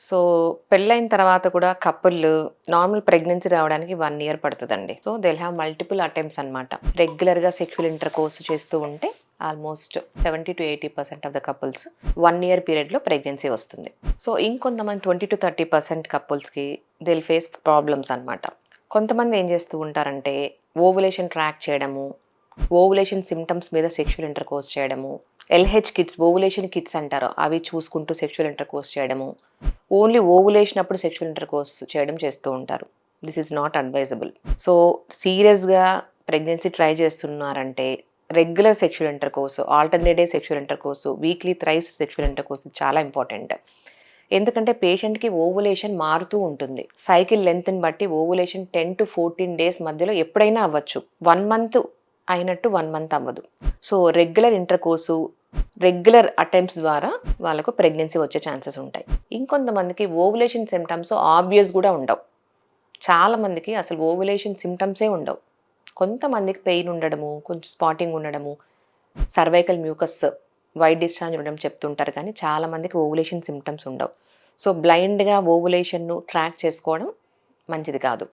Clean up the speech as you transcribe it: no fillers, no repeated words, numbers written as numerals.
So పెళ్ళైన తర్వాత కూడా కపుల్ నార్మల్ ప్రెగ్నెన్సీ రావడానికి 1 ఇయర్ పడుతుందండి. So they will have multiple attempts అనమాట. రెగ్యులర్గా సెక్షువల్ ఇంటర్ కోర్స్ చేస్తూ ఉంటే almost 70-80% of the couples 1 year పీరియడ్లో ప్రెగ్నెన్సీ వస్తుంది. సో ఇంకొంతమంది 20-30% కపుల్స్కి దే విల్ ఫేస్ ప్రాబ్లమ్స్ అనమాట. కొంతమంది ఏం చేస్తూ ఉంటారంటే ఓవులేషన్ ట్రాక్ చేయడము, ఓవులేషన్ సిమ్టమ్స్ మీద సెక్షువల్ ఇంటర్ కోర్స్ చేయడము, ఎల్హెచ్ కిట్స్, ఓవులేషన్ కిట్స్ అంటారు, అవి చూసుకుంటూ సెక్షువల్ ఇంటర్ కోర్స్ చేయడము, ఓన్లీ ఓవులేషన్ అప్పుడు సెక్షువల్ ఇంటర్ కోర్స్ చేయడం చేస్తూ ఉంటారు. This is not advisable. So సీరియస్గా ప్రెగ్నెన్సీ ట్రై చేస్తున్నారంటే regular sexual inter course, alternate day sexual inter course, weekly thrice sexual inter course చాలా ఇంపార్టెంట్. ఎందుకంటే పేషెంట్కి ఓవులేషన్ మారుతూ ఉంటుంది. సైకిల్ లెంత్ని బట్టి ఓవులేషన్ 10-14 డేస్ మధ్యలో ఎప్పుడైనా అవ్వచ్చు. 1 మంత్ అయినట్టు 1 మంత్ అవ్వదు. So regular inter course, regular attempts ద్వారా వాళ్ళకు ప్రెగ్నెన్సీ వచ్చే ఛాన్సెస్ ఉంటాయి. ఇంకొంతమందికి ఓవులేషన్ సిమ్టమ్స్ ఆబ్వియస్ కూడా ఉండవు. చాలామందికి అసలు ఓవులేషన్ సిమ్టమ్సే ఉండవు. కొంతమందికి పెయిన్ ఉండడము, కొంచెం స్పాటింగ్ ఉండడము, సర్వైకల్ మ్యూకస్ వైట్ డిశ్చార్జ్ ఉండడం చెప్తుంటారు, కానీ చాలామందికి ఓవులేషన్ సిమ్టమ్స్ ఉండవు. సో బ్లైండ్గా ఓవులేషన్ను ట్రాక్ చేసుకోవడం మంచిది కాదు.